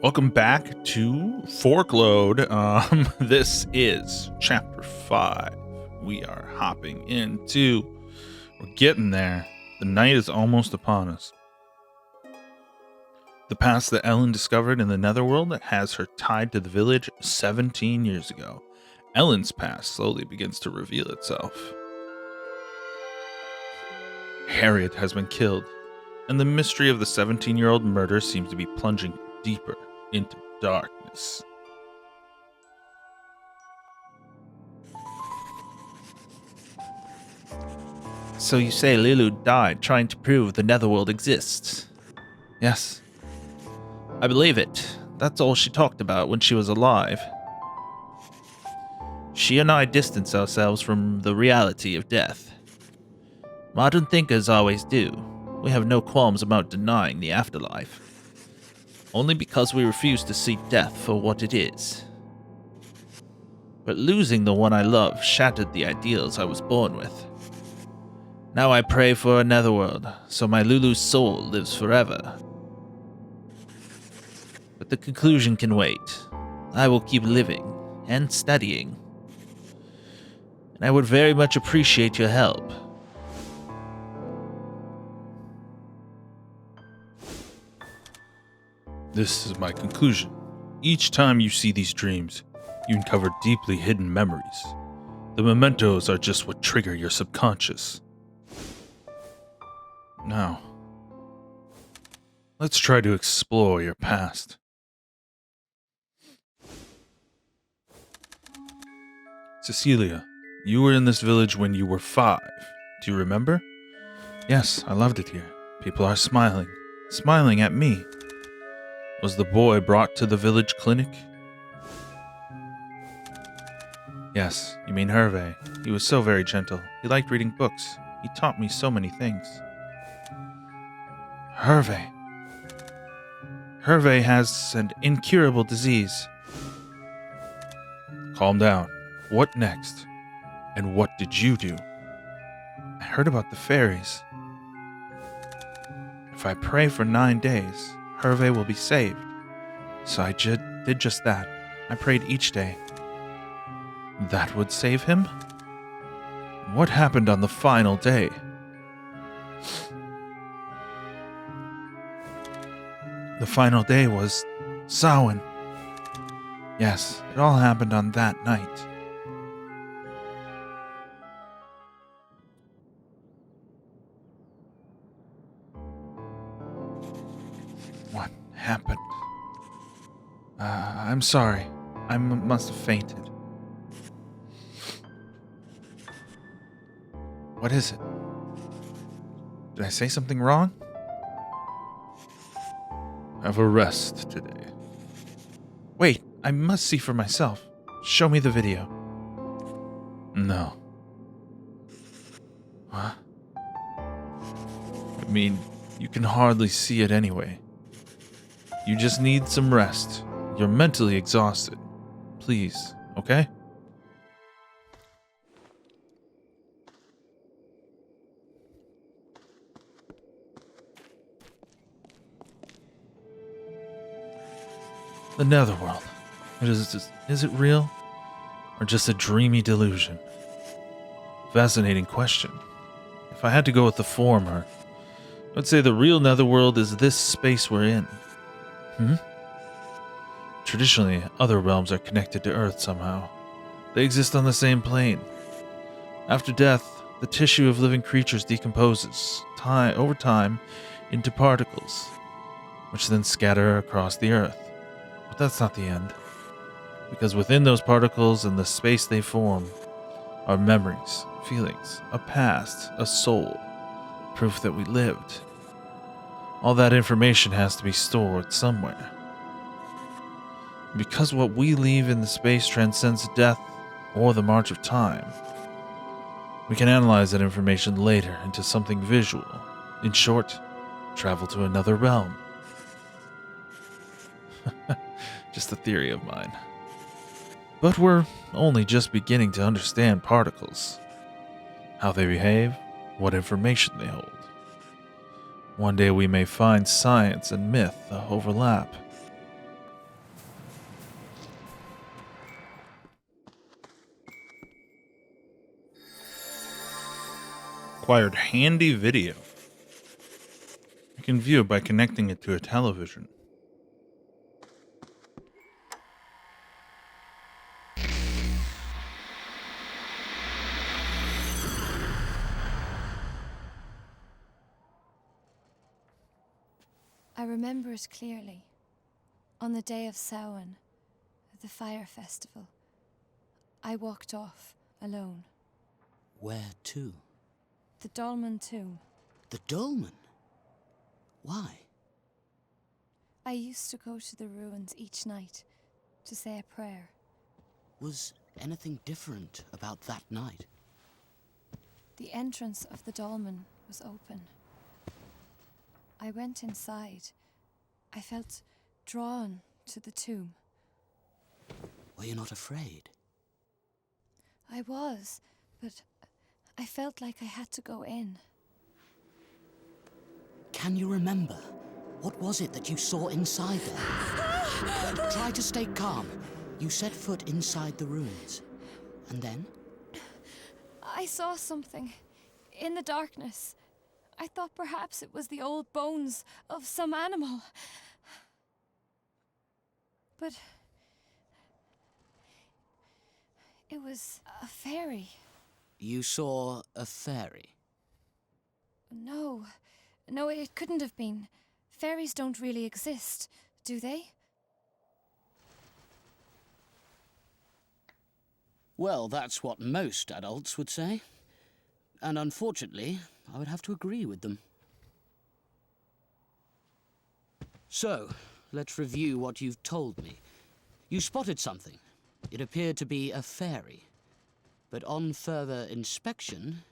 Welcome back to Folklore. This is chapter 5. We are hopping into, we're getting there. The night is almost upon us. The past that Ellen discovered in the Netherworld has her tied to the village 17 years ago. Ellen's past slowly begins to reveal itself. Harriet has been killed, and the mystery of the 17-year-old murder seems to be plunging deeper into darkness. So you say Lulu died trying to prove the Netherworld exists? Yes. I believe it. That's all she talked about when she was alive. She and I distance ourselves from the reality of death. Modern thinkers always do. We have no qualms about denying the afterlife. Only because we refuse to see death for what it is. But losing the one I love shattered the ideals I was born with. Now I pray for a netherworld, so my Lulu's soul lives forever. But the conclusion can wait. I will keep living and studying. And I would very much appreciate your help. This is my conclusion. Each time you see these dreams, you uncover deeply hidden memories. The mementos are just what trigger your subconscious. Now, let's try to explore your past. Cecilia, you were in this village when you were 5. Do you remember? Yes, I loved it here. People are smiling at me. Was the boy brought to the village clinic? Yes, you mean Hervé. He was so very gentle. He liked reading books. He taught me so many things. Hervé. Hervé has an incurable disease. Calm down. What next? And what did you do? I heard about the fairies. If I pray for 9 days, Hervé will be saved. So I did just that. I prayed each day. That would save him? What happened on the final day? The final day was Samhaim. Yes, it all happened on that night. What happened? I'm sorry. I must have fainted. What is it? Did I say something wrong? Have a rest today. Wait, I must see for myself. Show me the video. No. Huh? I mean, you can hardly see it anyway. You just need some rest. You're mentally exhausted. Please, okay? The Netherworld. Is it real? Or just a dreamy delusion? Fascinating question. If I had to go with the former, I'd say the real Netherworld is this space we're in. Traditionally, other realms are connected to Earth somehow. They exist on the same plane. After death, the tissue of living creatures decomposes, over time, into particles, which then scatter across the Earth. But that's not the end, because within those particles and the space they form are memories, feelings, a past, a soul, proof that we lived. All that information has to be stored somewhere. Because what we leave in the space transcends death or the march of time, we can analyze that information later into something visual. In short, travel to another realm. Just a theory of mine. But we're only just beginning to understand particles. How they behave, what information they hold. One day we may find science and myth overlap. acquired handy video. You can view it by connecting it to a television. I remember it clearly. On the day of Samhaim, the fire festival, I walked off alone. Where to? The Dolmen tomb. The Dolmen? Why? I used to go to the ruins each night to say a prayer. Was anything different about that night? The entrance of the Dolmen was open. I went inside. I felt drawn to the tomb. Were you not afraid? I was, but I felt like I had to go in. Can you remember? What was it that you saw inside there? Try to stay calm. You set foot inside the ruins. And then? I saw something in the darkness. I thought perhaps it was the old bones of some animal. But it was a fairy. You saw a fairy? No, it couldn't have been. Fairies don't really exist, do they? Well, that's what most adults would say. And unfortunately, I would have to agree with them. So, let's review what you've told me. You spotted something. It appeared to be a fairy. But on further inspection,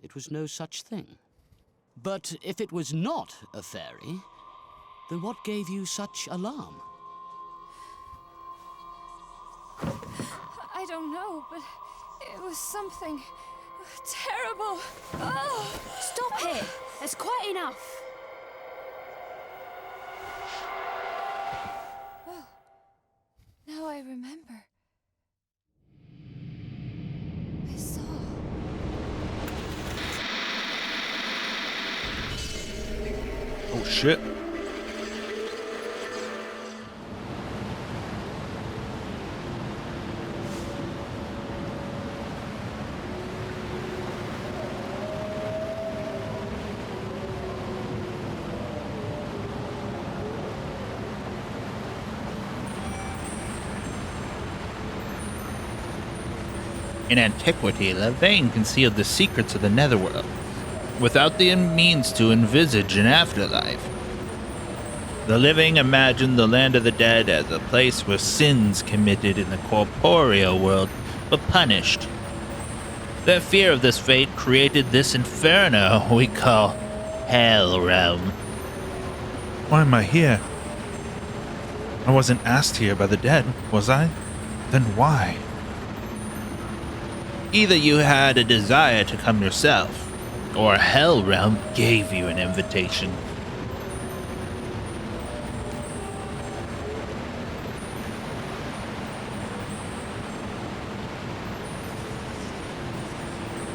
it was no such thing. But if it was not a fairy, then what gave you such alarm? I don't know, but it was something terrible. Oh. Stop it! That's quite enough. Oh, now I remember. I saw. Oh shit. In antiquity, Lavain concealed the secrets of the netherworld, without the means to envisage an afterlife. The living imagined the land of the dead as a place where sins committed in the corporeal world were punished. Their fear of this fate created this inferno we call Hell Realm. Why am I here? I wasn't asked here by the dead, was I? Then why? Either you had a desire to come yourself, or Hell Realm gave you an invitation.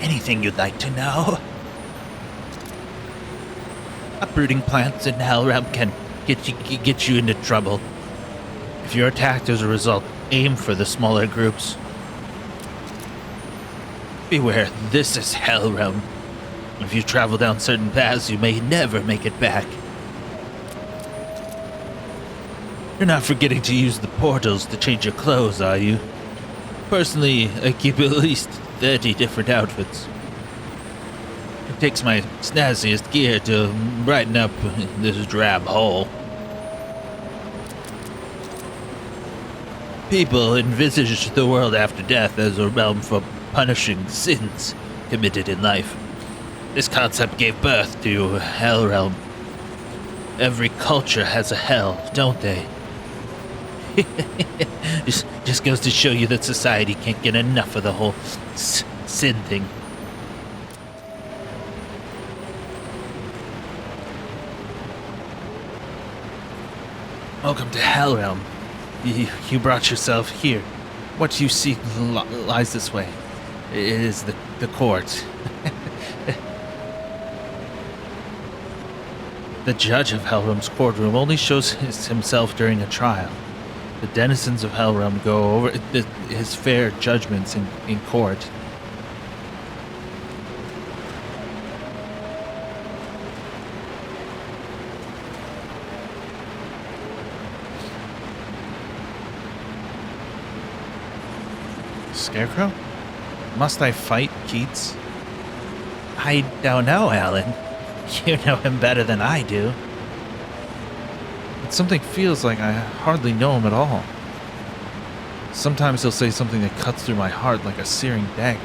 Anything you'd like to know? Uprooting plants in Hell Realm can get you into trouble. If you're attacked as a result, aim for the smaller groups. Beware, this is Hell Realm. If you travel down certain paths, you may never make it back. You're not forgetting to use the portals to change your clothes, are you? Personally, I keep at least 30 different outfits. It takes my snazziest gear to brighten up this drab hole. People envisage the world after death as a realm for punishing sins committed in life. This concept gave birth to Hell Realm. Every culture has a hell, don't they? just goes to show you that society can't get enough of the whole sin thing. Welcome to Hell Realm. You brought yourself here. What you seek lies this way. It is the court. The judge of Hellrealm's courtroom only shows himself during a trial. The denizens of Hellrealm go over his fair judgments in court. Scarecrow? Must I fight Keats? I don't know, Alan. You know him better than I do. But something feels like I hardly know him at all. Sometimes he'll say something that cuts through my heart like a searing dagger.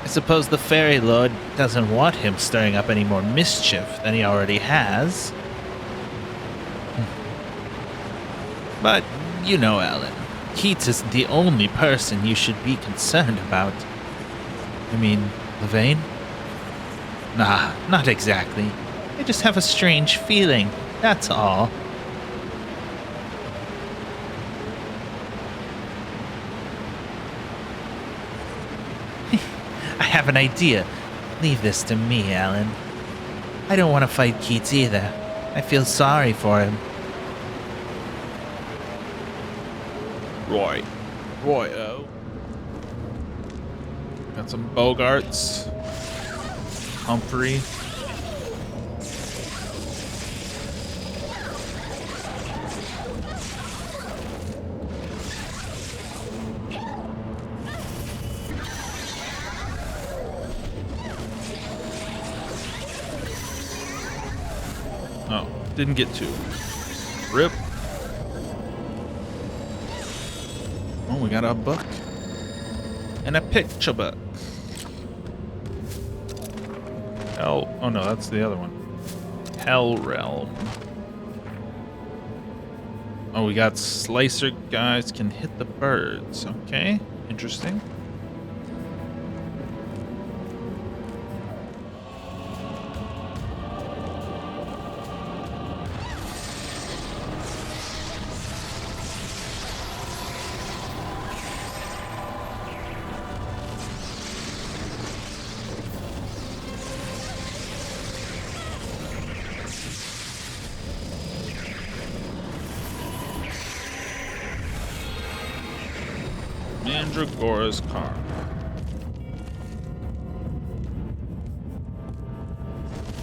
I suppose the Fairy Lord doesn't want him stirring up any more mischief than he already has. But, you know, Alan, Keats isn't the only person you should be concerned about. You mean Levain? Nah, not exactly. I just have a strange feeling, that's all. I have an idea. Leave this to me, Alan. I don't want to fight Keats either. I feel sorry for him. Roy-o. Got some Bogarts. Humphrey. Oh, didn't get to. Rip. Oh, we got a book. And a picture book. Oh no, that's the other one. Hell Realm. Oh, we got slicer guys can hit the birds. Okay, interesting. Mandragora's Karma.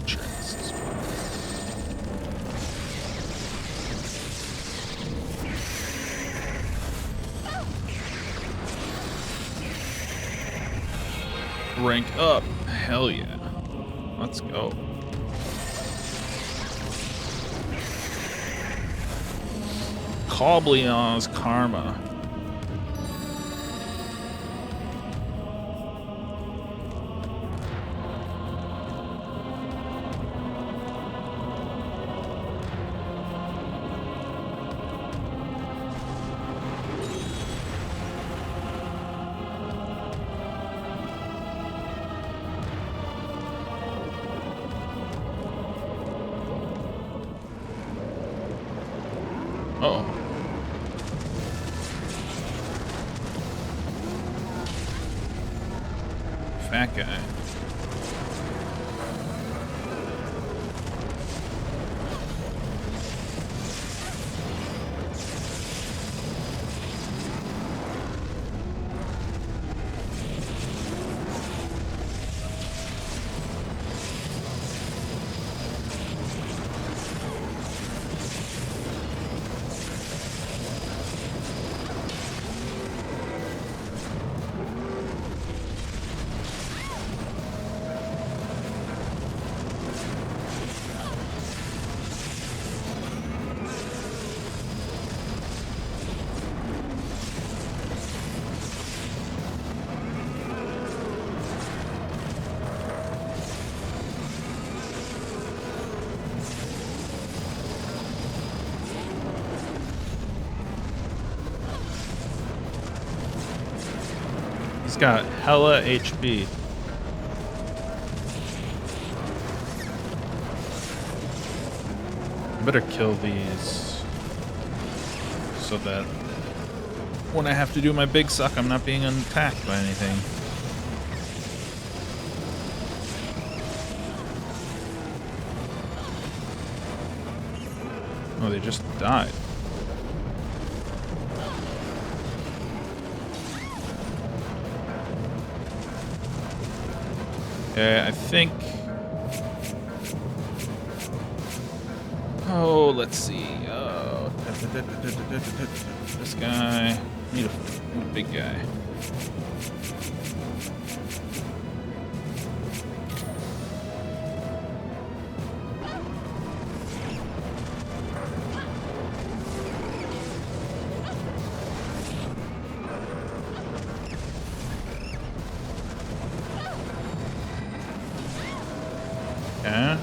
Chests. Rank up. Hell yeah. Let's go. Coblion's Karma. Uh-oh. Fat guy. He's got hella HP. Better kill these so that when I have to do my big suck, I'm not being attacked by anything. Oh, they just died. Okay, I think... Oh, let's see. Oh, this guy. Need a big guy. Okay.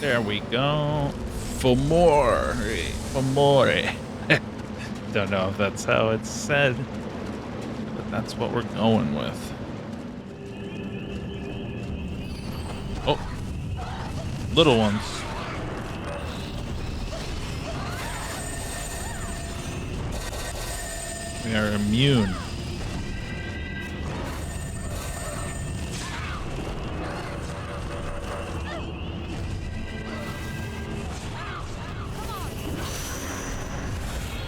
There we go. For more. For more. Don't know if that's how it's said, but that's what we're going with. Oh. Little ones. We are immune.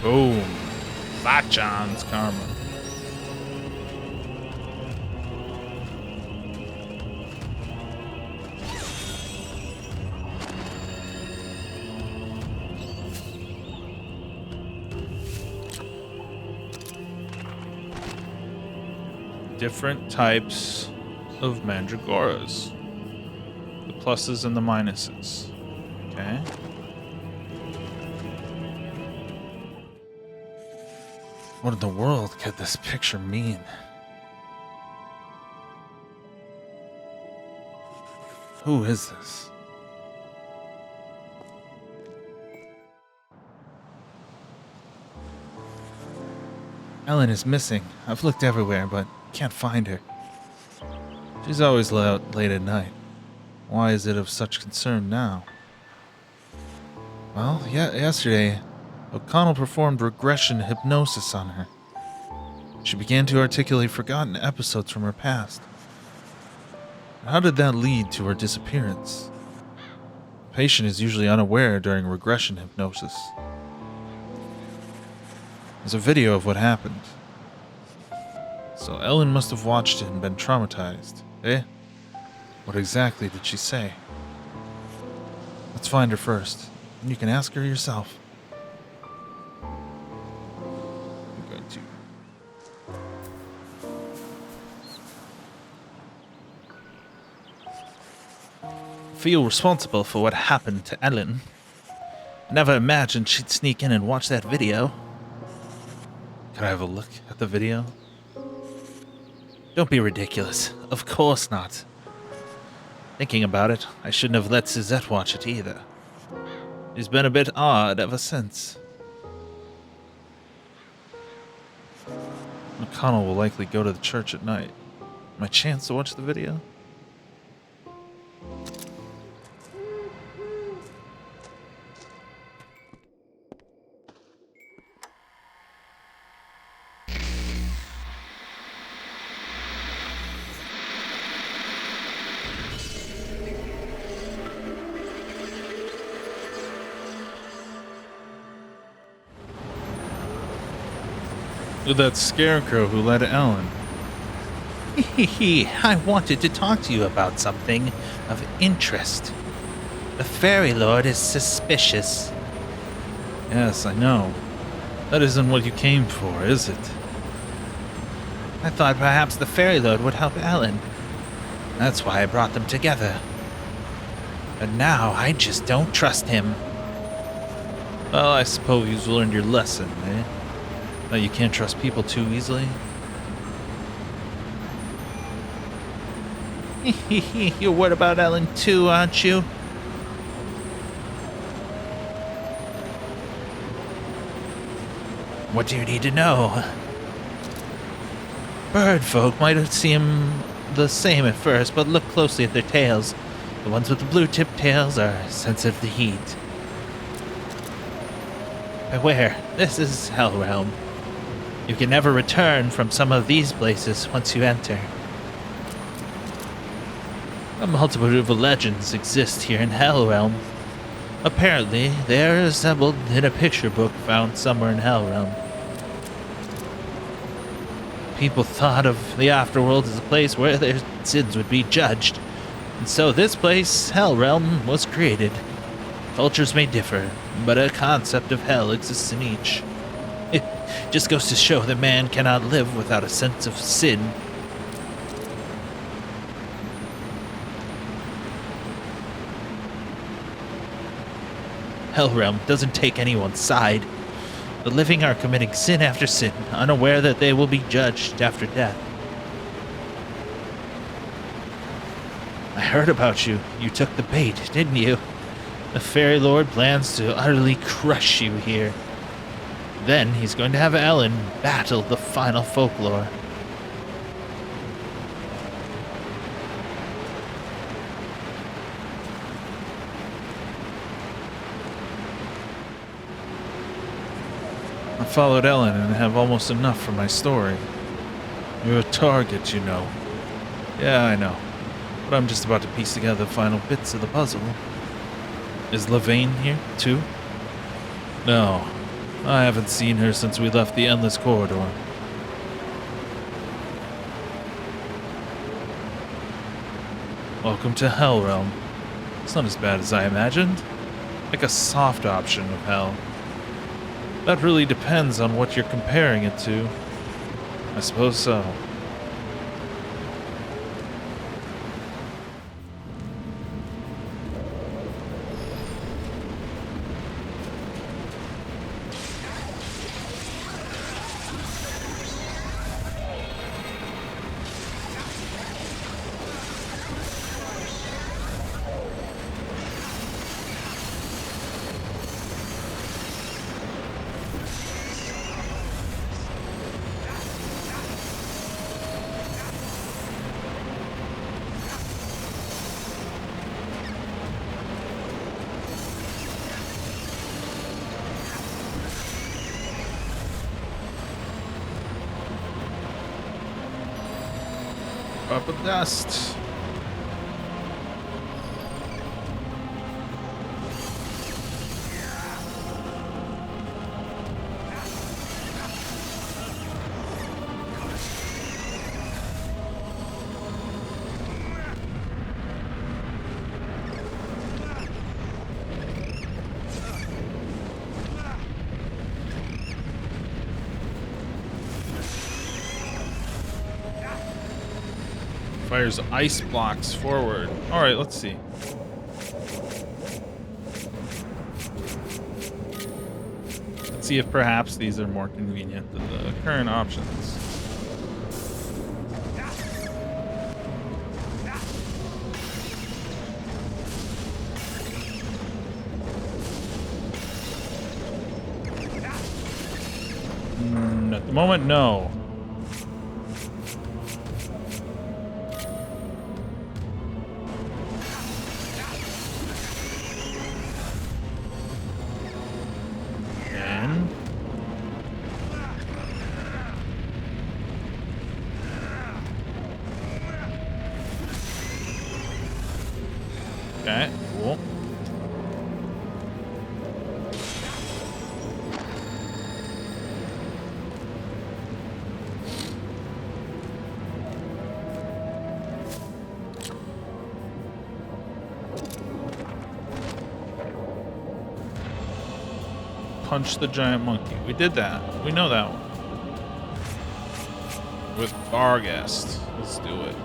Boom. Fat John's karma. Different types of mandragoras. The pluses and the minuses. Okay. What in the world could this picture mean? Who is this? Ellen is missing. I've looked everywhere, but can't find her. She's always out late at night. Why is it of such concern now? Well, yesterday, O'Connell performed regression hypnosis on her. She began to articulate forgotten episodes from her past. How did that lead to her disappearance? The patient is usually unaware during regression hypnosis. There's a video of what happened. So Ellen must have watched it and been traumatized, eh? What exactly did she say? Let's find her first, and you can ask her yourself. I'm going to... feel responsible for what happened to Ellen. I never imagined she'd sneak in and watch that video. Could I have a look at the video? Don't be ridiculous. Of course not. Thinking about it, I shouldn't have let Suzette watch it either. She's been a bit odd ever since. McConnell will likely go to the church at night. My chance to watch the video? With that scarecrow who led Ellen. I wanted to talk to you about something of interest. The Fairy Lord is suspicious. Yes, I know. That isn't what you came for, is it? I thought perhaps the Fairy Lord would help Ellen. That's why I brought them together. But now I just don't trust him. Well, I suppose you've learned your lesson, eh? That you can't trust people too easily? You're worried about Ellen too, aren't you? What do you need to know? Bird folk might seem the same at first, but look closely at their tails. The ones with the blue-tipped tails are sensitive to heat. Beware, this is Hellrealm. You can never return from some of these places once you enter. A multitude of legends exist here in Hellrealm. Apparently, they are assembled in a picture book found somewhere in Hellrealm. People thought of the afterworld as a place where their sins would be judged. And so this place, Hellrealm, was created. Cultures may differ, but a concept of hell exists in each. It just goes to show that man cannot live without a sense of sin. Hellrealm doesn't take anyone's side. The living are committing sin after sin, unaware that they will be judged after death. I heard about you. You took the bait, didn't you? The Fairy Lord plans to utterly crush you here. Then he's going to have Ellen battle the final Folklore. I followed Ellen and have almost enough for my story. You're a target, you know. Yeah, I know. But I'm just about to piece together the final bits of the puzzle. Is Lavaine here, too? No. I haven't seen her since we left the Endless Corridor. Welcome to Hellrealm. It's not as bad as I imagined. Like a soft option of hell. That really depends on what you're comparing it to. I suppose so. Up with dust. Fires ice blocks forward. Alright, let's see. Let's see if perhaps these are more convenient than the current options. At the moment, no. Okay, cool. Punch the giant monkey. We did that. We know that one. With Barghest. Let's do it.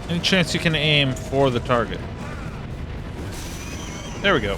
Any chance you can aim for the target? There we go.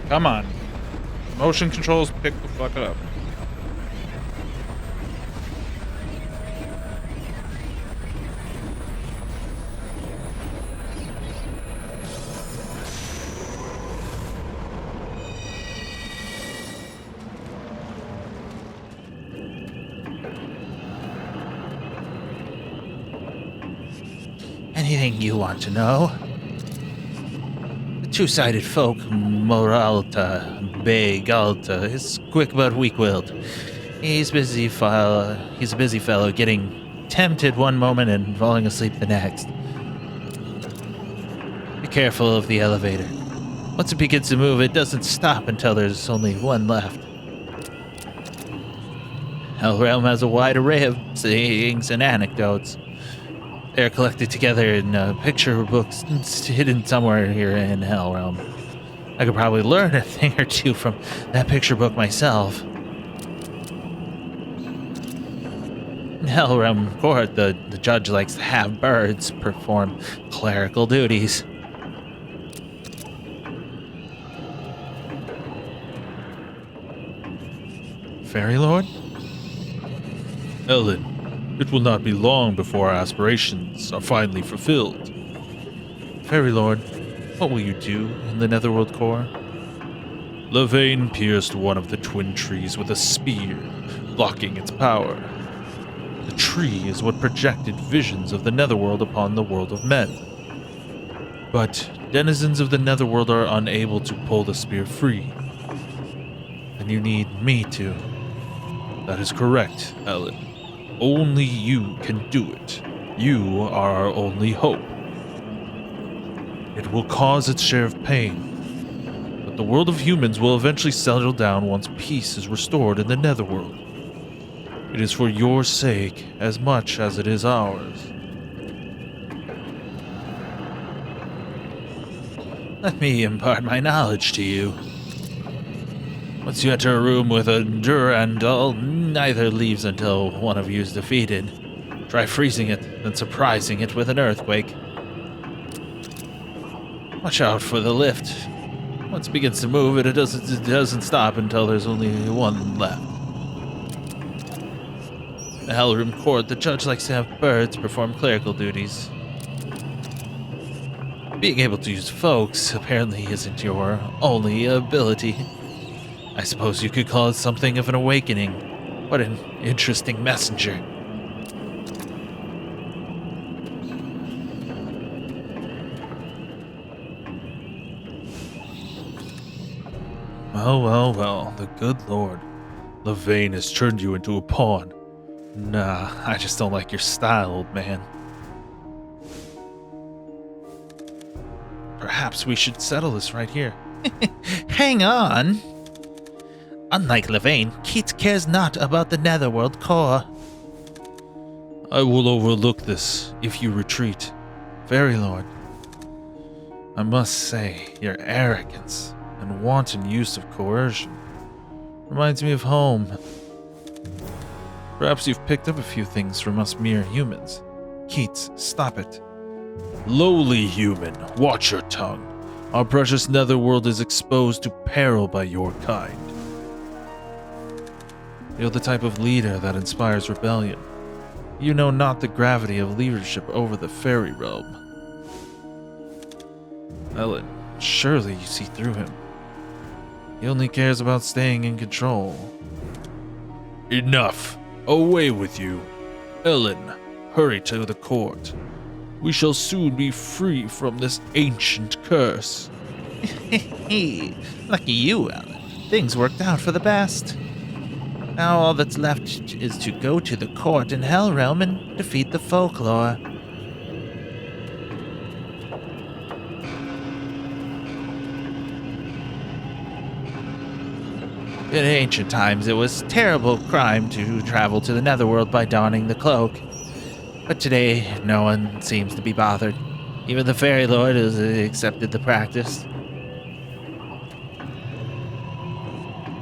Come on. Motion controls, pick the fuck up. Anything you want to know? The two-sided folk, Moralta, Galta, is quick but weak-willed. He's a busy fellow, getting tempted one moment and falling asleep the next. Be careful of the elevator. Once it begins to move, it doesn't stop until there's only one left. Hellrealm has a wide array of sayings and anecdotes. They're collected together in picture books hidden somewhere here in Hellrealm. I could probably learn a thing or two from that picture book myself. In Hellrealm Court, the judge likes to have birds perform clerical duties. Fairy Lord? Ellen, it will not be long before our aspirations are finally fulfilled. Fairy Lord, what will you do in the Netherworld core? Lavain pierced one of the twin trees with a spear, blocking its power. The tree is what projected visions of the Netherworld upon the world of men. But denizens of the Netherworld are unable to pull the spear free. And you need me to. That is correct, Ellen. Only you can do it. You are our only hope. It will cause its share of pain, but the world of humans will eventually settle down once peace is restored in the Netherworld. It is for your sake as much as it is ours. Let me impart my knowledge to you. Once you enter a room with a Durandal, neither leaves until one of you is defeated. Try freezing it, then surprising it with an earthquake. Watch out for the lift. Once it begins to move, it doesn't stop until there's only one left. In the Hellroom Court, the judge likes to have birds perform clerical duties. Being able to use folks apparently isn't your only ability. I suppose you could call it something of an awakening. What an interesting messenger. Well, the good Lord. Lavain has turned you into a pawn. Nah, I just don't like your style, old man. Perhaps we should settle this right here. Hang on! Unlike Lavain, Keats cares not about the Netherworld core. I will overlook this if you retreat. Fairy Lord, I must say, your arrogance and wanton use of coercion reminds me of home. Perhaps you've picked up a few things from us mere humans. Keats, stop it. Lowly human, watch your tongue. Our precious Netherworld is exposed to peril by your kind. You're the type of leader that inspires rebellion. You know not the gravity of leadership over the fairy realm. Ellen, surely you see through him. He only cares about staying in control. Enough! Away with you! Ellen, hurry to the court. We shall soon be free from this ancient curse. Lucky you, Alan. Things worked out for the best. Now all that's left is to go to the court in Hellrealm and defeat the Folklore. In ancient times, it was terrible crime to travel to the Netherworld by donning the cloak. But today, no one seems to be bothered. Even the Fairy Lord has accepted the practice.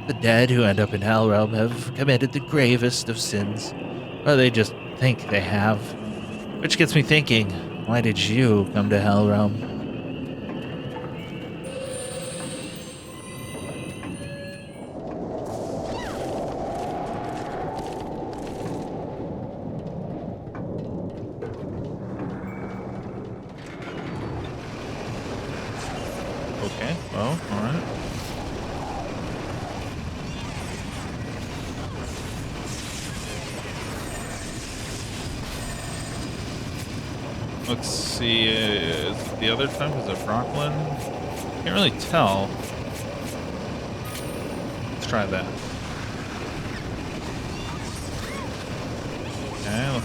The dead who end up in Hellrealm have committed the gravest of sins, or they just think they have. Which gets me thinking, why did you come to Hellrealm? Okay, well, alright. Let's see, is it the other time? Is it Brooklyn? Can't really tell. Let's try that. Okay.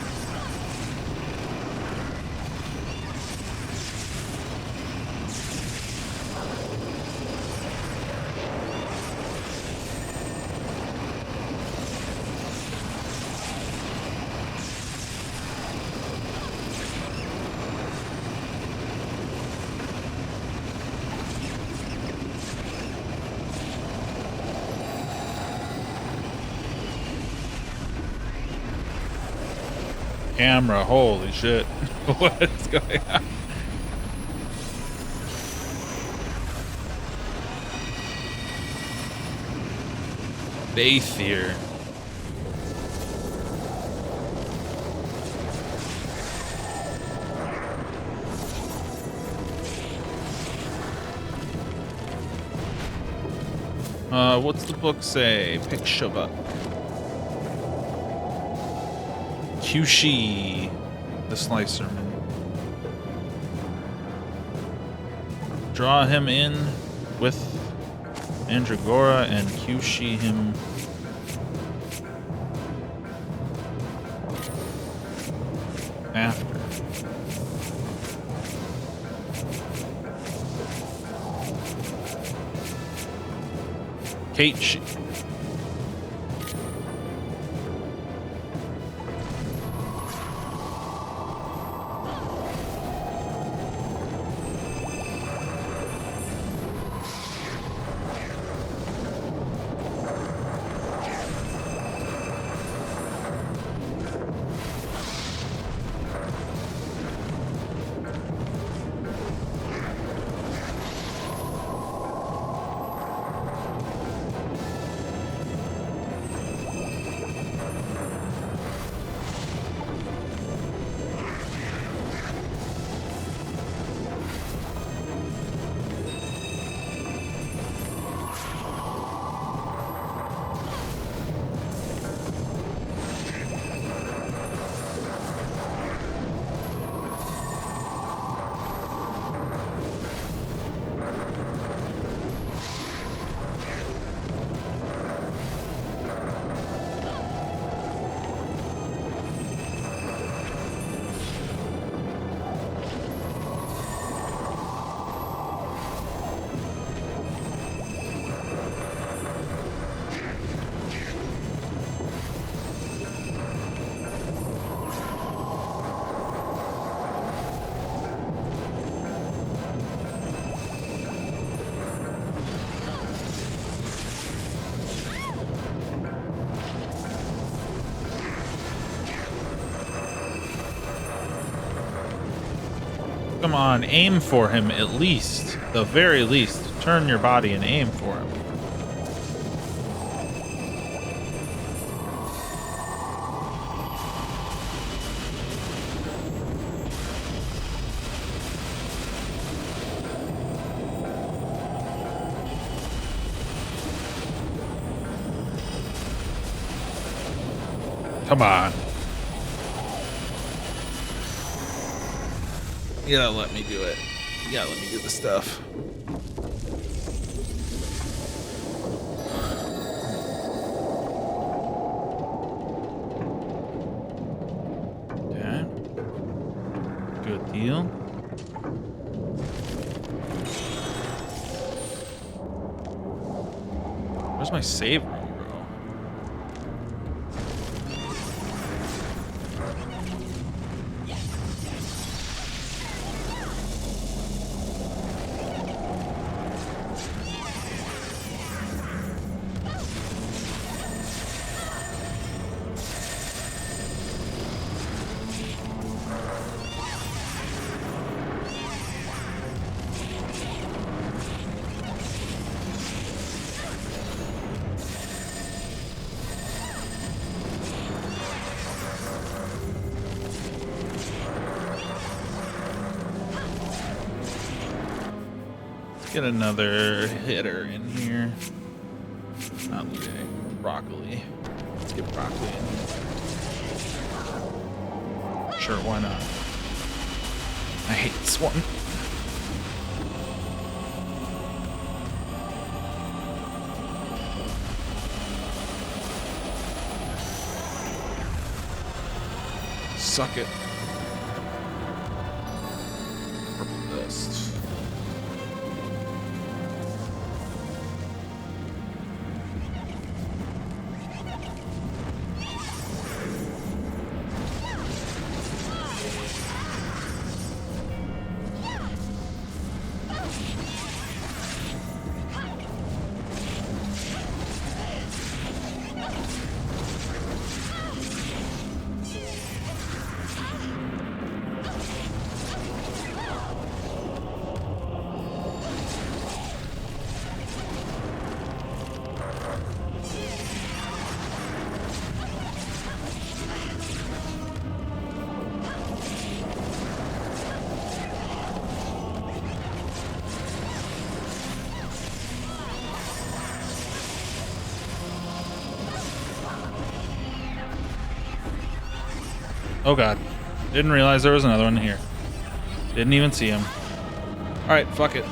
Camera, holy shit. What is going on? Bathier. What's the book say? Picture book. Kyushi, the Slicer. Draw him in with Andragora and Kyushi him. After. Kate Shi. Come on, aim for him at least. The very least. Turn your body and aim for him. Come on. You gotta let me do it. You gotta let me do the stuff. Okay. Good deal. Where's my save room, bro? Get another hitter in here. Not looting. Broccoli. Let's get broccoli in here. Sure, why not? I hate this one. Suck it. Purple dust. Oh god. Didn't realize there was another one here. Didn't even see him. Alright, fuck it.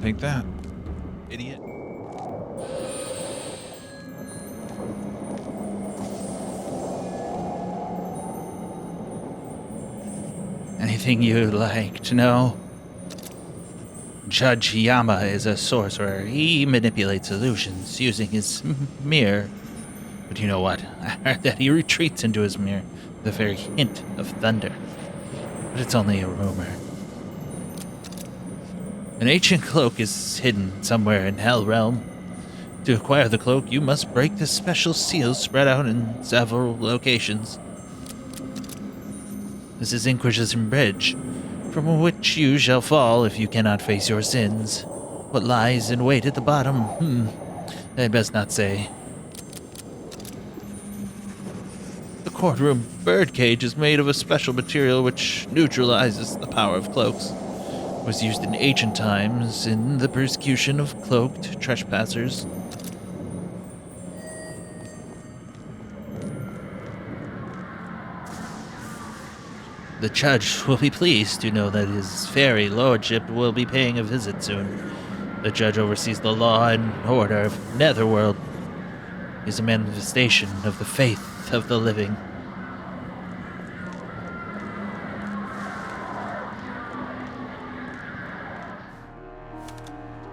Take that, idiot. Anything you'd like to know? Judge Yama is a sorcerer. He manipulates illusions using his mirror. But you know what? I heard that he retreats into his mirror with a very hint of thunder. But it's only a rumor. An ancient cloak is hidden somewhere in Hell Realm. To acquire the cloak, you must break the special seals spread out in several locations. This is Inquisition Bridge, from which you shall fall if you cannot face your sins. What lies in wait at the bottom? I'd best not say. The courtroom birdcage is made of a special material which neutralizes the power of cloaks. It was used in ancient times in the persecution of cloaked trespassers. The judge will be pleased to know that his fairy lordship will be paying a visit soon. The judge oversees the law and order of Netherworld. He is a manifestation of the faith of the living.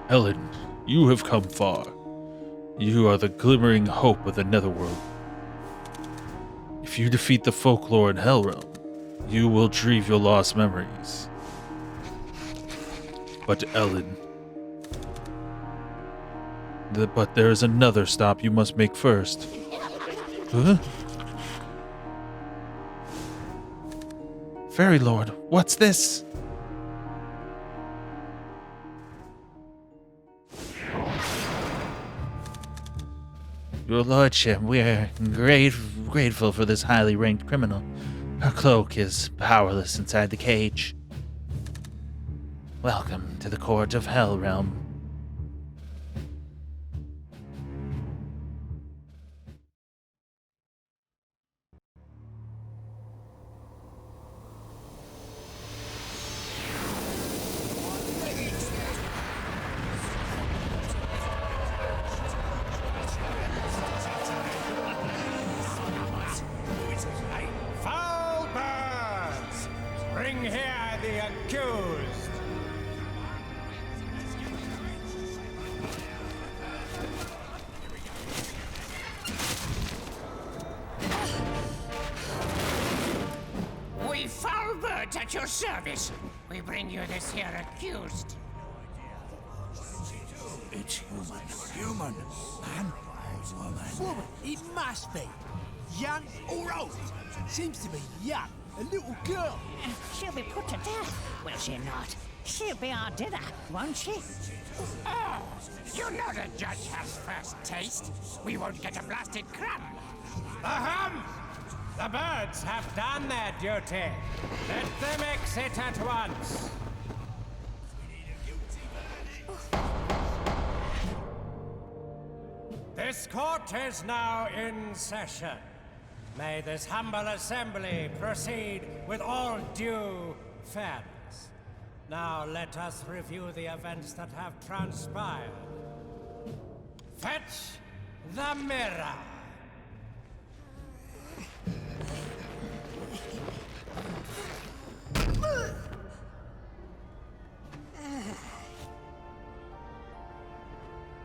Helen, you have come far. You are the glimmering hope of the Netherworld. If you defeat the Folklore in Hellrealm, you will retrieve your lost memories. But Ellen... But there is another stop you must make first. Huh? Fairy Lord, what's this? Your Lordship, we are grateful for this highly ranked criminal. Her cloak is powerless inside the cage. Welcome to the court of Hell Realm. Foul birds! Bring here the accused! We foul birds at your service. We bring you this here accused. It's human. Human. Man. Woman. Woman, it must be. Young or old? Seems to be young. A little girl. She'll be put to death, will she not? She'll be our dinner, won't she? Oh, you know the judge has first taste. We won't get a blasted crumb. Ahem! The birds have done their duty. Let them exit at once. This court is now in session. May this humble assembly proceed with all due fairness. Now let us review the events that have transpired. Fetch the mirror.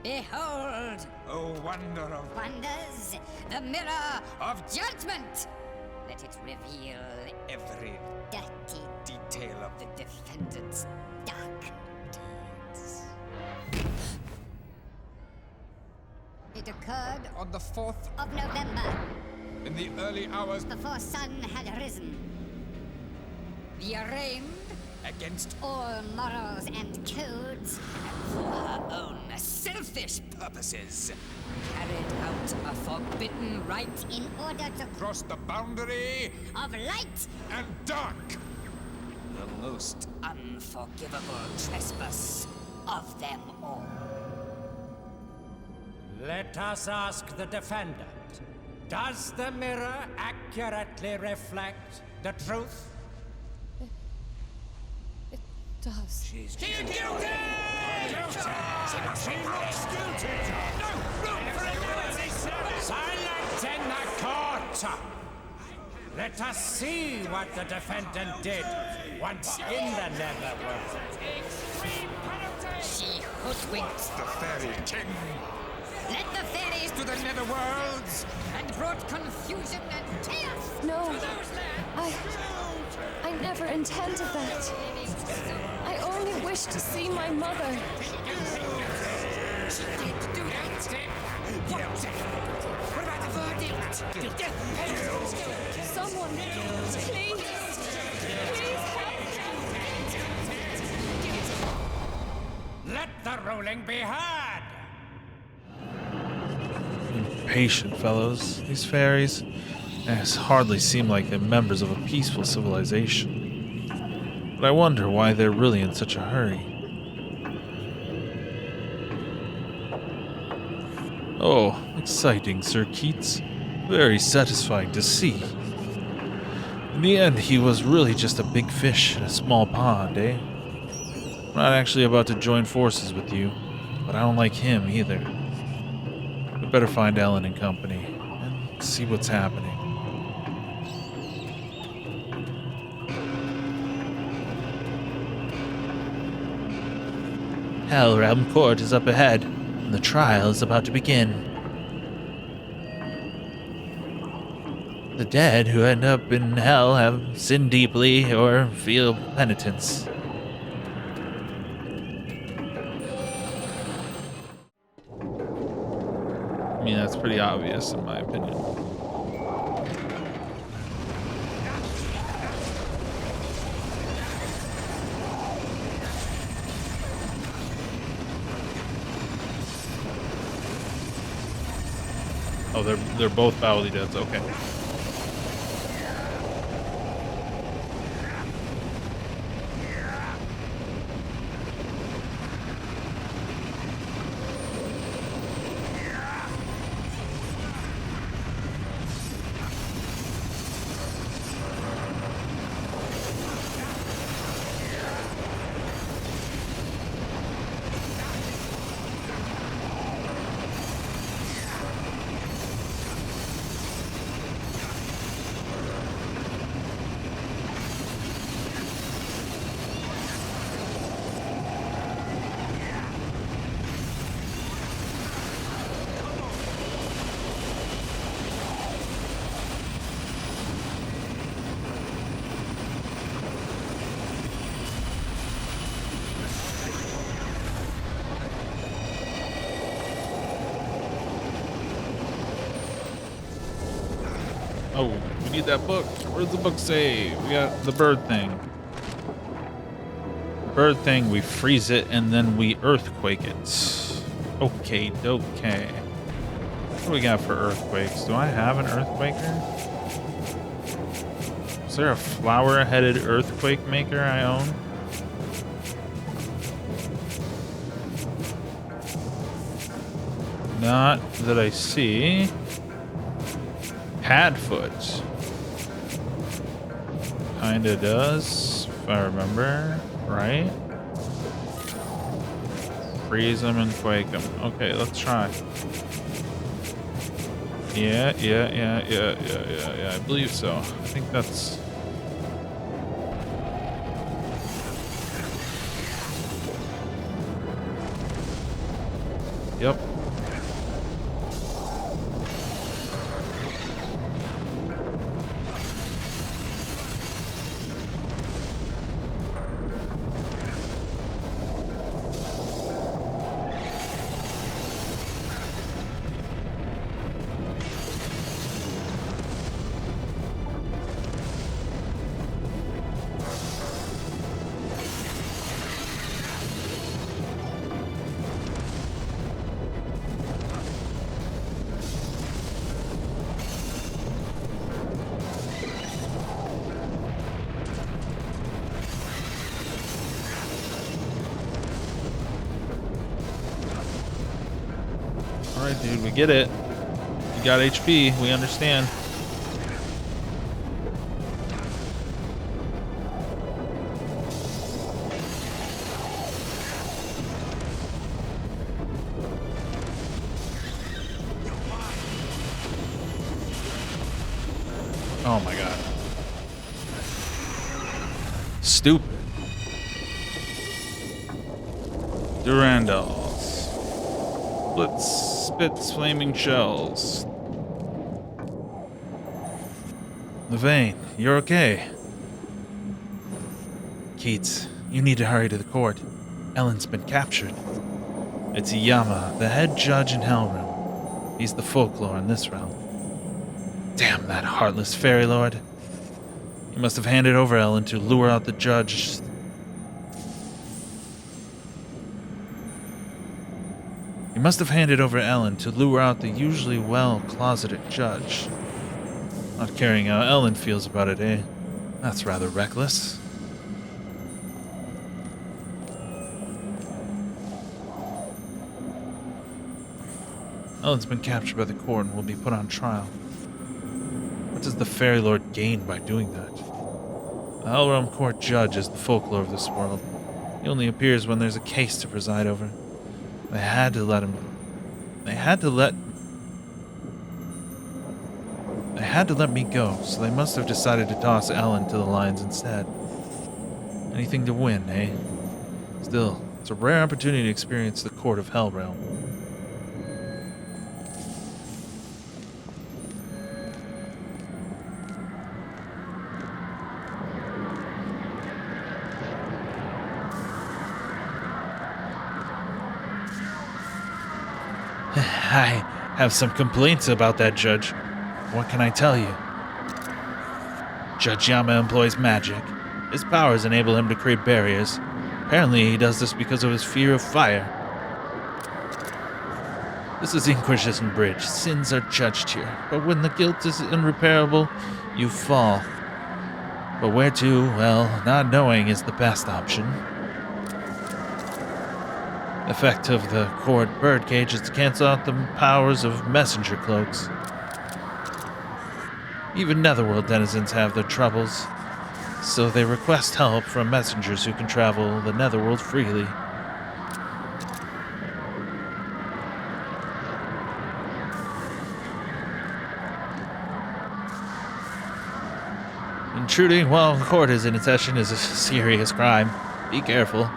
Behold, Oh, wonder of wonders, the mirror of judgment. Let it reveal every dirty detail of the defendant's dark deeds. It occurred on the 4th of November, in the early hours before sun had risen. The arraigned, against all morals and codes, for her own selfish purposes. carried out a forbidden rite in order to Cross the boundary of light, and dark. The most unforgivable trespass of them all. Let us ask the defendant. Does the mirror accurately reflect the truth? It does. She's guilty! She looks guilty! No room for analysis! Silence in the court! Let us see what the defendant did once in the netherworld. She hoodwinked, The fairy king led the fairies to the netherworlds! and brought confusion and chaos. No, I never intended that. I only wish to see my mother. She did do that. What about the verdict? Someone, please help. Let the ruling be heard! Patient fellows. These fairies hardly seem like they're members of a peaceful civilization. But I wonder why they're really in such a hurry. Oh, exciting, Sir Keats. Very satisfying to see. In the end, he was really just a big fish in a small pond, eh? I'm not actually about to join forces with you, but I don't like him either. We better find Ellen and company and see what's happening. Hell Realm Court is up ahead, and the trial is about to begin. The dead who end up in hell have sinned deeply or feel penitence. I mean, that's pretty obvious in my opinion. Oh, they're both foully deads. Okay. Oh, we need that book. Where's the book say? We got the bird thing. Bird thing, we freeze it and then we earthquake it. Okay. What do we got for earthquakes? Do I have an earthquaker? Is there a flower-headed earthquake maker I own? Not that I see. Padfoot. Kinda does, if I remember right. Freeze them and quake them. Okay, let's try. Yeah, I believe so. I think that's... Yep. Alright, dude, we get it. You got HP, we understand. Oh my god. Stupid. Durandals. Spits flaming shells. Levain, you're okay. Keats, you need to hurry to the court. Ellen's been captured. It's Yama, the head judge in Hellrealm. He's the folklore in this realm. Damn that heartless fairy lord. He must have handed over Ellen to lure out the judge. He must have handed over Ellen to lure out the usually well-closeted judge. Not caring how Ellen feels about it, eh? That's rather reckless. Ellen's been captured by the court and will be put on trial. What does the Fairy Lord gain by doing that? The Hellrealm Court judge is the folklore of this world. He only appears when there's a case to preside over. They had to let me go, so they must have decided to toss Ellen to the lions instead. Anything to win, eh? Still, it's a rare opportunity to experience the court of Hellrealm. I have some complaints about that judge. What can I tell you? Judge Yama employs magic. His powers enable him to create barriers. Apparently he does this because of his fear of fire. This is Inquisition Bridge. Sins are judged here. But when the guilt is irreparable, you fall. But where to? Well, not knowing is the best option. The effect of the cord birdcage is to cancel out the powers of messenger cloaks. Even Netherworld denizens have their troubles, so they request help from messengers who can travel the Netherworld freely. Intruding while court is in session is a serious crime. Be careful.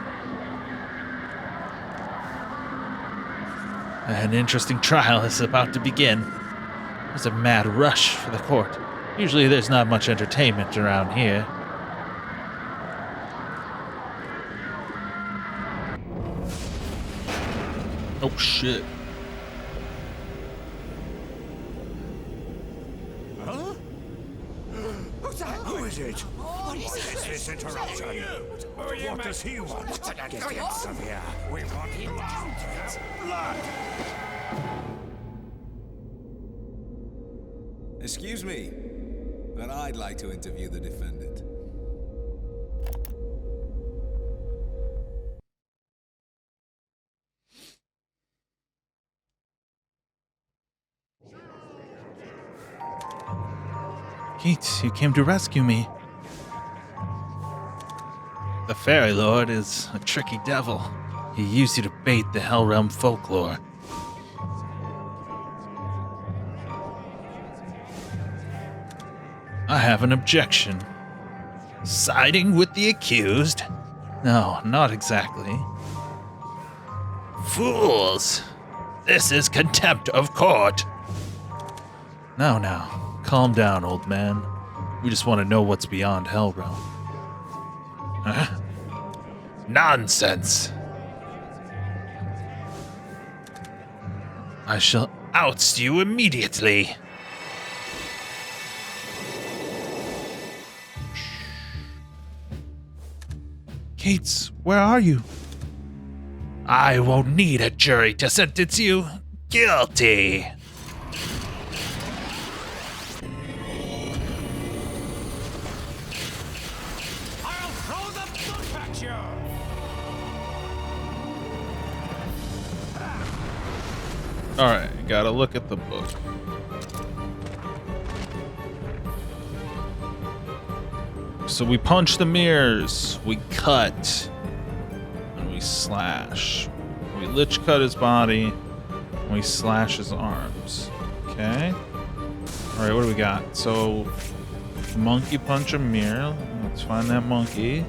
An interesting trial is about to begin. There's a mad rush for the court. Usually there's not much entertainment around here. Oh shit. Huh? Who is it? What is this interruption? What does he want? Get him out of here. We want him out. Blood! Excuse me, but I'd like to interview the defendant. Kate, you came to rescue me. The Fairy Lord is a tricky devil. He used you to bait the Hellrealm folklore. I have an objection. Siding with the accused? No, not exactly. Fools! This is contempt of court! Now, calm down, old man. We just want to know what's beyond Hellrealm. Huh? Nonsense! I shall oust you immediately! Kates, where are you? I won't need a jury to sentence you guilty. I'll throw the book at you! Alright, gotta look at the book. So we punch the mirrors, we cut, and we slash. We lich cut his body, and we slash his arms. Okay? Alright, what do we got? So, monkey punch a mirror. Let's find that monkey.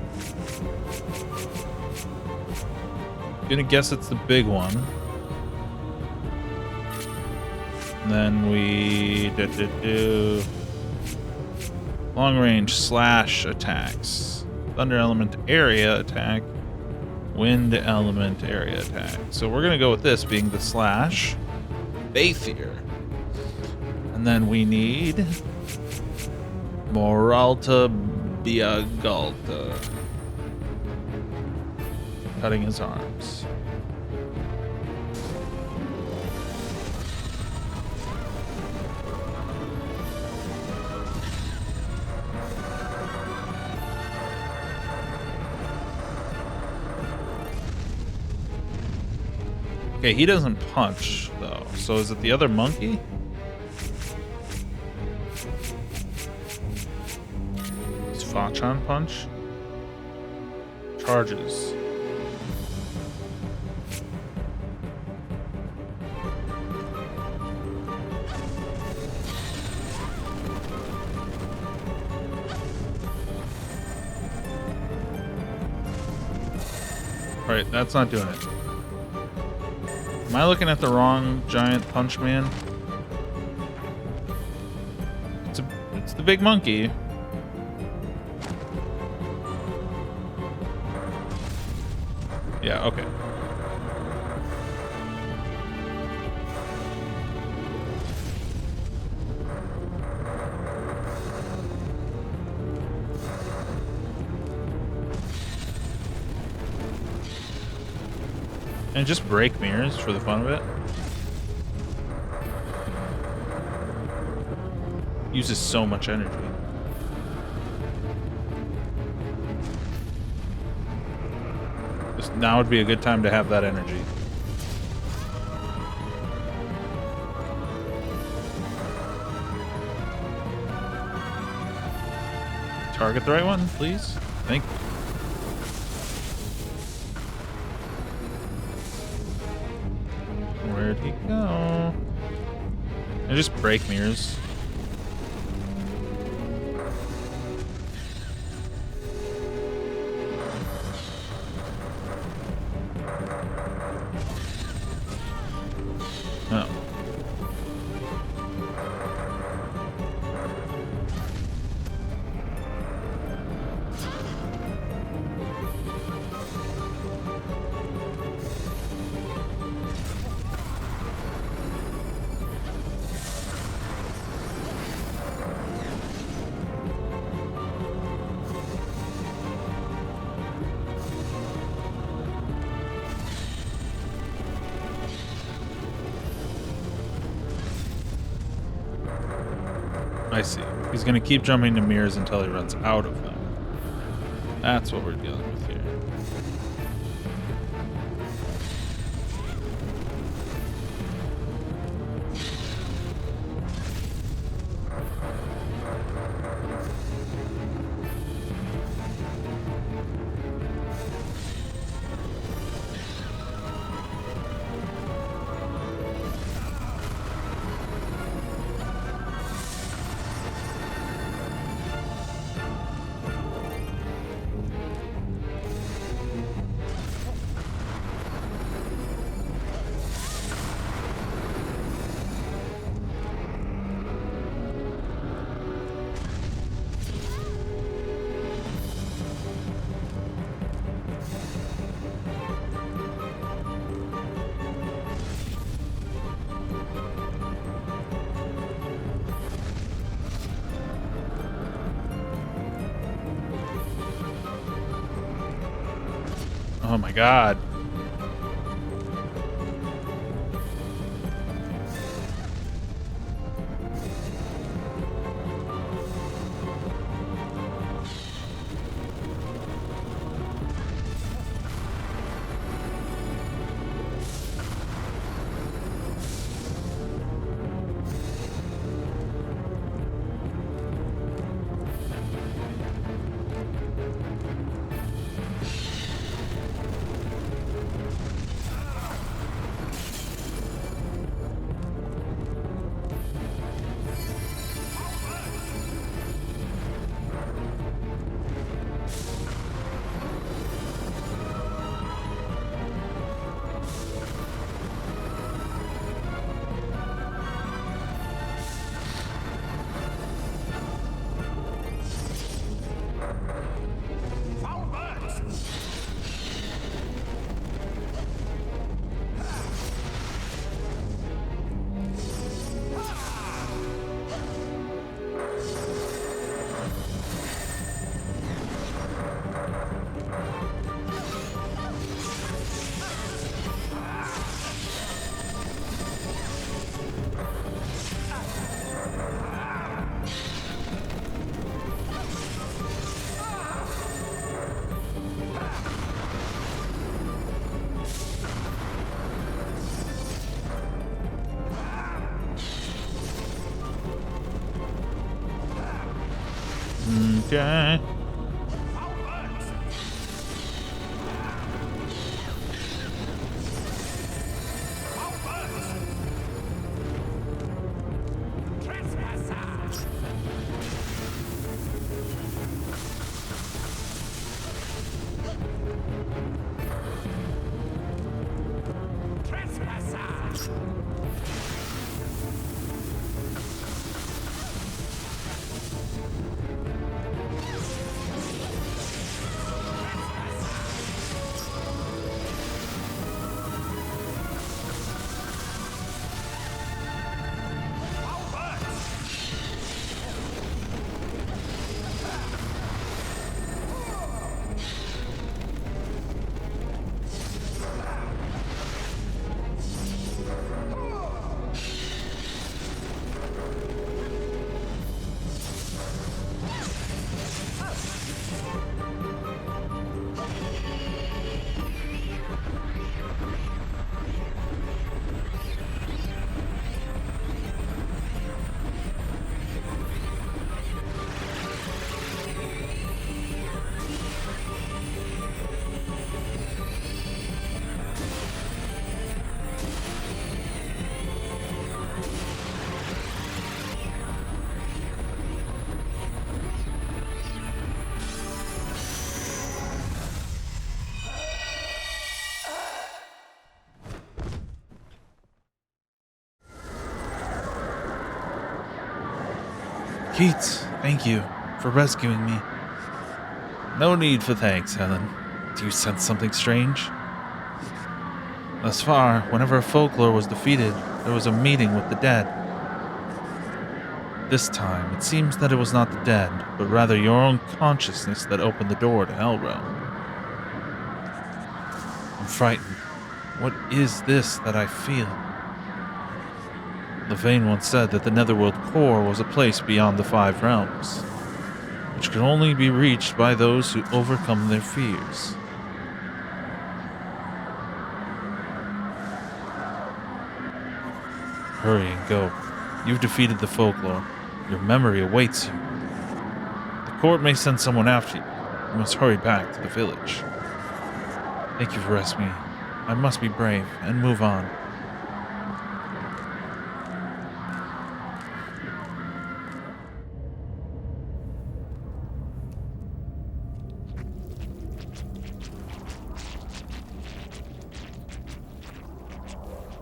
Gonna guess it's the big one. And then we do long range slash attacks. Thunder element area attack. Wind element area attack. So we're gonna go with this being the slash. Bathier. And then we need Moralta Biagalta. Cutting his arms. Okay, he doesn't punch, though. So is it the other monkey? Does Fachan punch? Charges. Alright, that's not doing it. Am I looking at the wrong giant punch man? It's the big monkey. Yeah, okay. And just break mirrors for the fun of it. Uses so much energy. Now would be a good time to have that energy. Target the right one, please. Thank you. Where'd he go? I just break mirrors. Oh. I see. He's gonna keep jumping to mirrors until he runs out of them. That's what we're dealing with here. Oh my god. Okay. Keats, thank you for rescuing me. No need for thanks, Helen. Do you sense something strange? Thus far, whenever Folklore was defeated, there was a meeting with the dead. This time, it seems that it was not the dead, but rather your own consciousness that opened the door to Hellrealm. I'm frightened. What is this that I feel? Levain once said that the Netherworld core was a place beyond the 5 realms, which could only be reached by those who overcome their fears. Hurry and go. You've defeated the Folklore. Your memory awaits you. The court may send someone after you. You must hurry back to the village. Thank you for rescuing me. I must be brave and move on.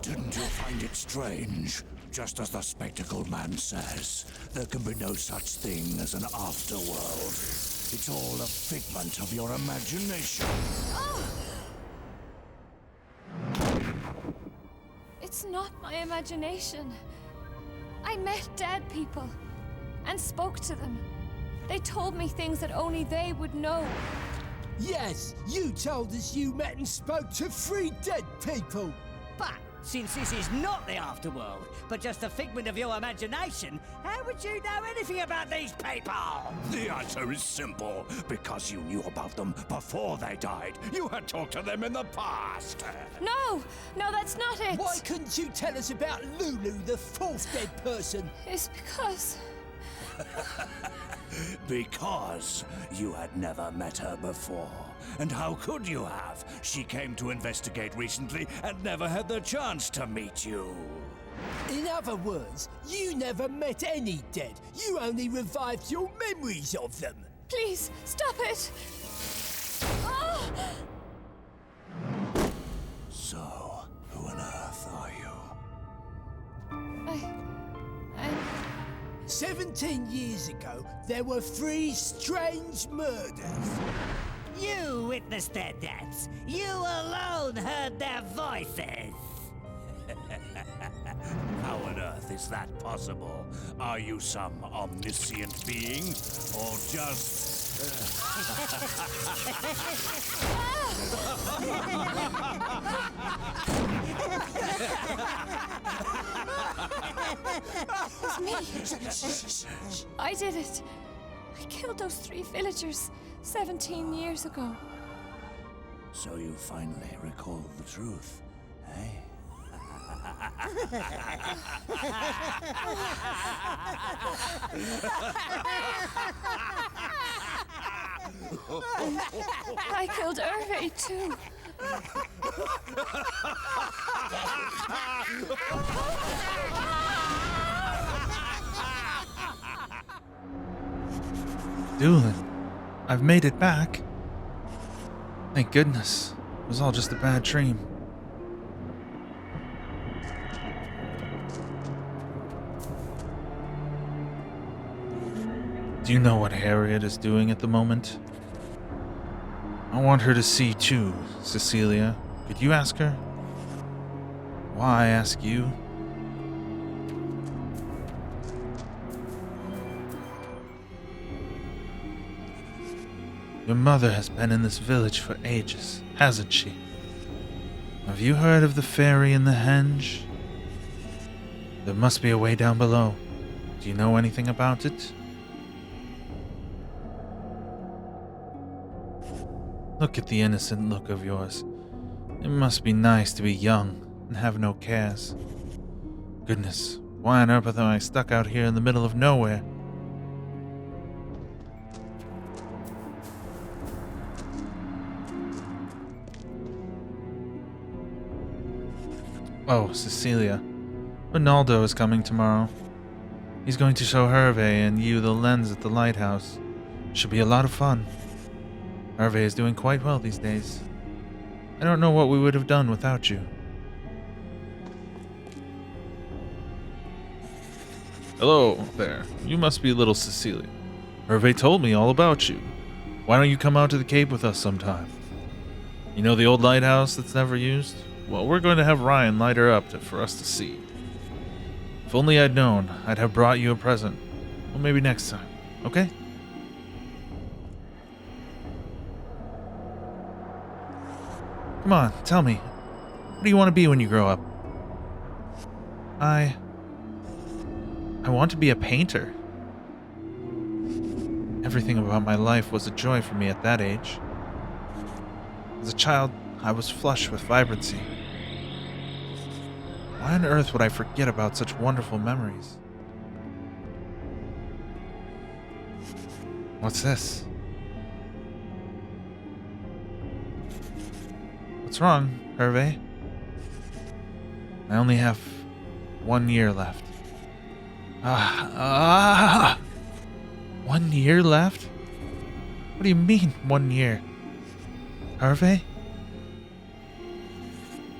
Didn't you find it strange? Just as the spectacled man says, there can be no such thing as an afterworld. It's all a figment of your imagination. It's not my imagination. I met dead people and spoke to them. They told me things that only they would know. Yes, you told us you met and spoke to 3 dead people. But since this is not the afterworld, but just a figment of your imagination, how would you know anything about these people? The answer is simple. Because you knew about them before they died. You had talked to them in the past. No, that's not it. Why couldn't you tell us about Lulu, the 4th dead person? It's because... Because you had never met her before. And how could you have? She came to investigate recently and never had the chance to meet you. In other words, you never met any dead. You only revived your memories of them. Please, stop it! Oh! So, who on earth are you? I'm... 17 years ago, there were 3 strange murders. You witnessed their deaths. You alone heard their voices. How on earth is that possible? Are you some omniscient being? Or just... It's me. I did it. I killed those 3 villagers 17 years ago. So you finally recalled the truth, eh? I killed Hervé too. Doolin, I've made it back. Thank goodness. It was all just a bad dream. Do you know what Harriet is doing at the moment? I want her to see too, Cecilia. Could you ask her? Why ask you? Your mother has been in this village for ages, hasn't she? Have you heard of the fairy in the henge? There must be a way down below. Do you know anything about it? Look at the innocent look of yours. It must be nice to be young and have no cares. Goodness, why on earth am I stuck out here in the middle of nowhere? Oh, Cecilia. Ronaldo is coming tomorrow. He's going to show Hervé and you the lens at the lighthouse. Should be a lot of fun. Hervé is doing quite well these days. I don't know what we would have done without you. Hello there. You must be little Cecilia. Hervé told me all about you. Why don't you come out to the Cape with us sometime? You know the old lighthouse that's never used? Well, we're going to have Ryan light her up for us to see. If only I'd known, I'd have brought you a present. Well, maybe next time, okay? Come on, tell me. What do you want to be when you grow up? I want to be a painter. Everything about my life was a joy for me at that age. As a child, I was flush with vibrancy. Why on earth would I forget about such wonderful memories? What's this? What's wrong, Hervé? I only have 1 year left. 1 year left? What do you mean, 1 year? Hervé?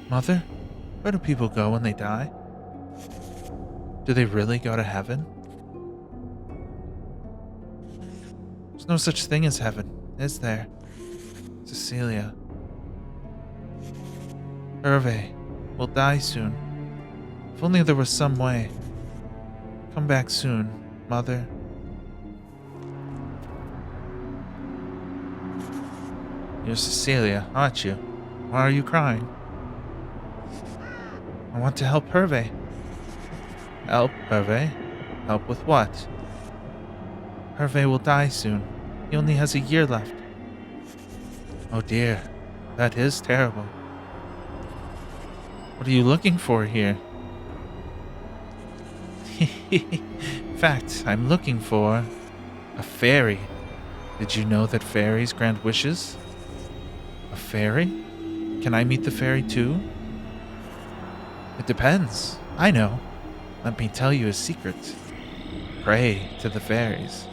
Mother, where do people go when they die? Do they really go to heaven? There's no such thing as heaven, is there? Cecilia. Hervé, we'll die soon. If only there was some way. Come back soon, Mother. You're Cecilia, aren't you? Why are you crying? I want to help Hervé. Help, Hervé? Help with what? Hervé will die soon. He only has 1 year left. Oh dear, that is terrible. What are you looking for here? In fact, I'm looking for a fairy. Did you know that fairies grant wishes? A fairy? Can I meet the fairy too? It depends. I know. Let me tell you a secret. Pray to the fairies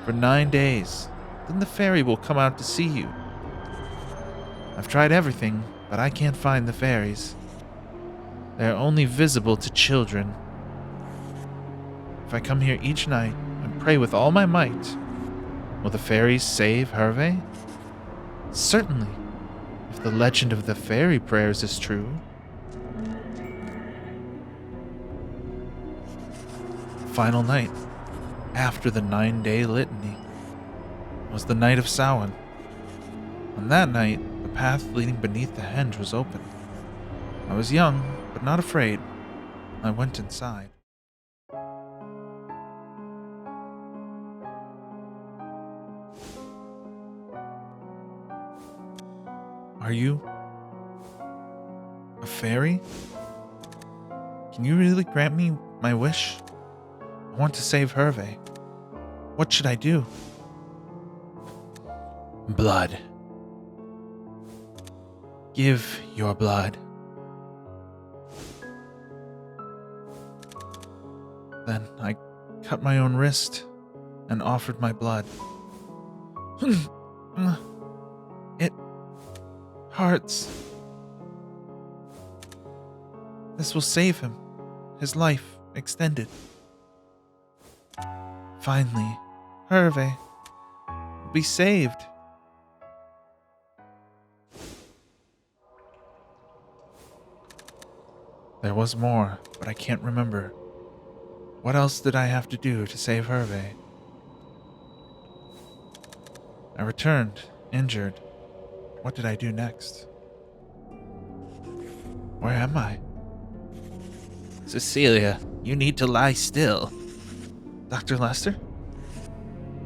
for 9 days. Then the fairy will come out to see you. I've tried everything, but I can't find the fairies. They are only visible to children. If I come here each night and pray with all my might, will the fairies save Hervé? Certainly, if the legend of the fairy prayers is true. Final night, after the 9-day litany, was the night of Samhaim. On that night, the path leading beneath the henge was open. I was young, but not afraid. I went inside. Are you a fairy? Can you really grant me my wish? I want to save Hervé. What should I do? Blood. Give your blood. Then I cut my own wrist and offered my blood. It hurts. This will save him. His life extended. Finally, Hervé will be saved. There was more, but I can't remember. What else did I have to do to save Hervé? I returned, injured. What did I do next? Where am I? Cecilia, you need to lie still. Dr. Lester?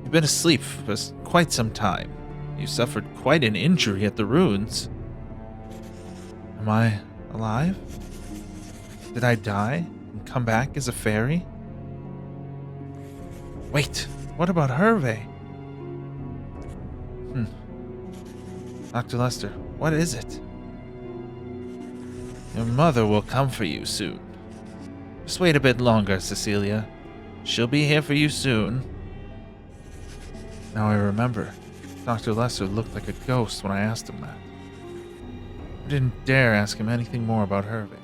You've been asleep for quite some time. You suffered quite an injury at the ruins. Am I alive? Did I die and come back as a fairy? Wait, what about Hervé? Dr. Lester, what is it? Your mother will come for you soon. Just wait a bit longer, Cecilia. She'll be here for you soon. Now I remember. Dr. Lester looked like a ghost when I asked him that. I didn't dare ask him anything more about Hervé.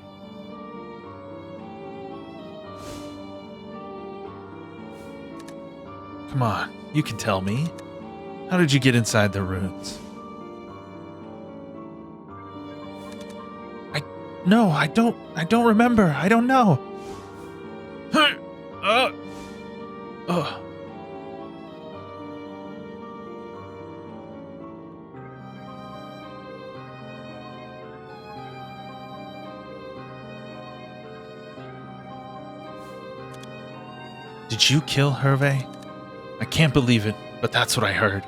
Come on, you can tell me. How did you get inside the ruins? No, I don't remember. I don't know. Did you kill Hervé? I can't believe it, but that's what I heard.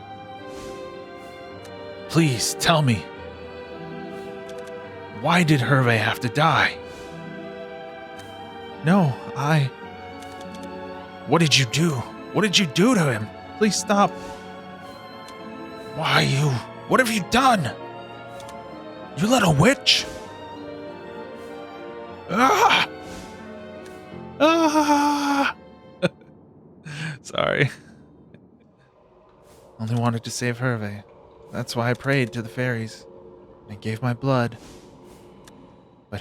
Please, tell me. Why did Hervé have to die? No, What did you do? What did you do to him? Please stop. Why you? What have you done? You let a witch? Ah! Ah! Sorry. Only wanted to save Hervé. That's why I prayed to the fairies. I gave my blood. But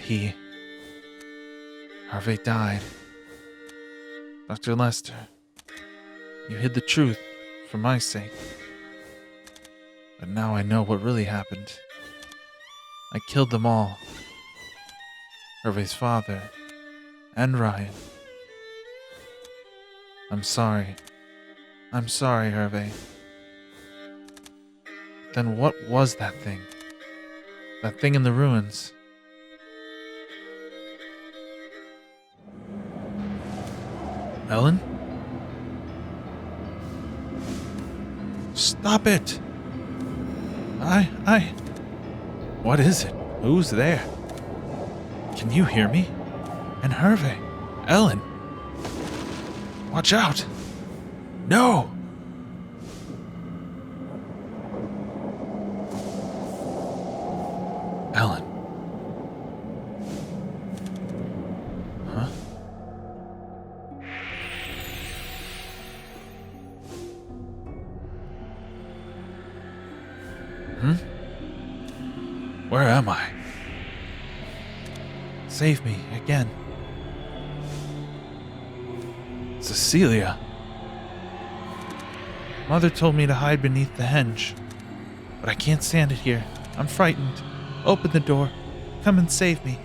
Hervé died. Dr. Lester, you hid the truth for my sake. But now I know what really happened. I killed them all. Hervé's father and Ryan. I'm sorry. I'm sorry, Hervé. Then what was that thing? That thing in the ruins? Ellen? Stop it! What is it? Who's there? Can you hear me? And Hervé? Ellen? Watch out! No! Ellen. Huh? Where am I? Save me again. Cecilia. Mother told me to hide beneath the henge, but I can't stand it here. I'm frightened. Open the door. Come and save me.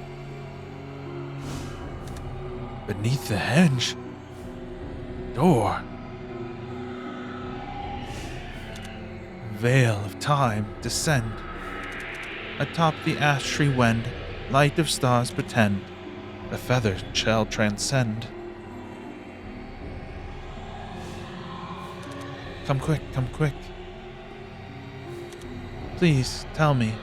Beneath the henge? Door. Veil of time descend. Atop the ash tree wend, light of stars pretend, the feather shall transcend. Come quick, come quick. Please tell me.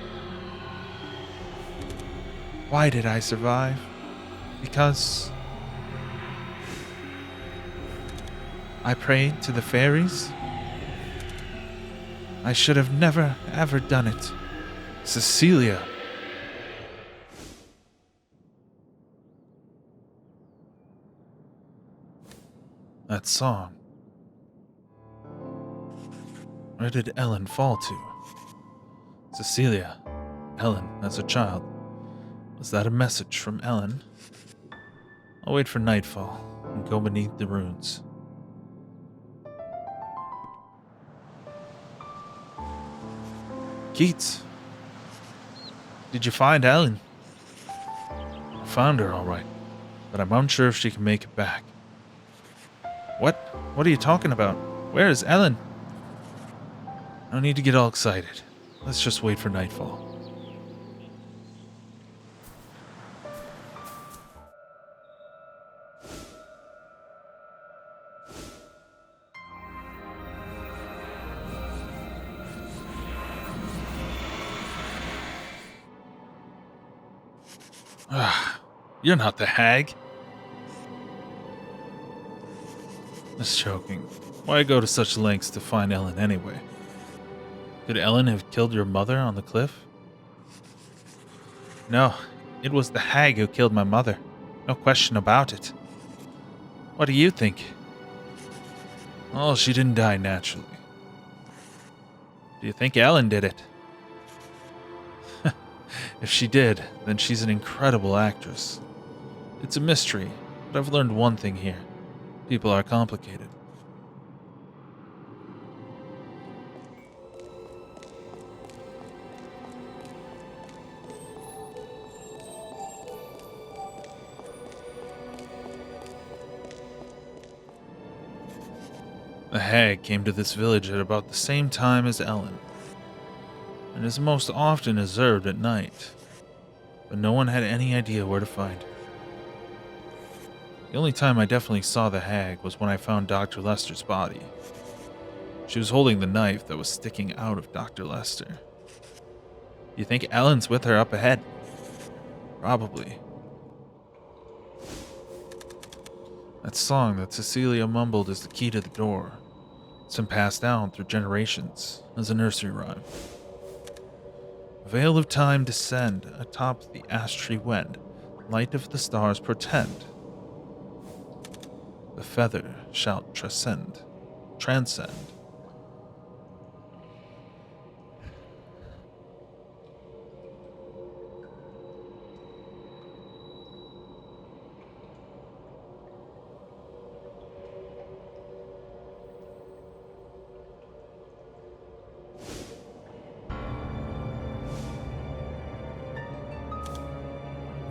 Why did I survive? Because I prayed to the fairies? I should have never, ever done it. Cecilia. That song. Where did Ellen fall to? Cecilia. Ellen as a child. Was that a message from Ellen? I'll wait for nightfall and go beneath the ruins. Keats. Did you find Ellen? I found her all right, but I'm unsure if she can make it back. What? What are you talking about? Where is Ellen? No need to get all excited. Let's just wait for nightfall. You're not the hag. Just joking. Why go to such lengths to find Ellen anyway? Could Ellen have killed your mother on the cliff? No, it was the hag who killed my mother. No question about it. What do you think? Oh, she didn't die naturally. Do you think Ellen did it? If she did, then she's an incredible actress. It's a mystery, but I've learned one thing here. People are complicated. A hag came to this village at about the same time as Ellen, and is most often observed at night, but no one had any idea where to find her. The only time I definitely saw the hag was when I found Dr. Lester's body. She was holding the knife that was sticking out of Dr. Lester. You think Ellen's with her up ahead? Probably. That song that Cecilia mumbled is the key to the door. It's been passed down through generations as a nursery rhyme. Veil of time descend atop the ash tree wind, light of the stars portend. The feather shall transcend.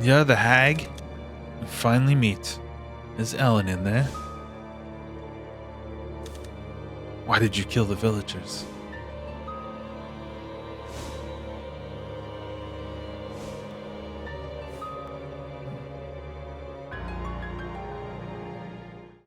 Yeah, the hag. We finally meet. Is Ellen in there? Why did you kill the villagers?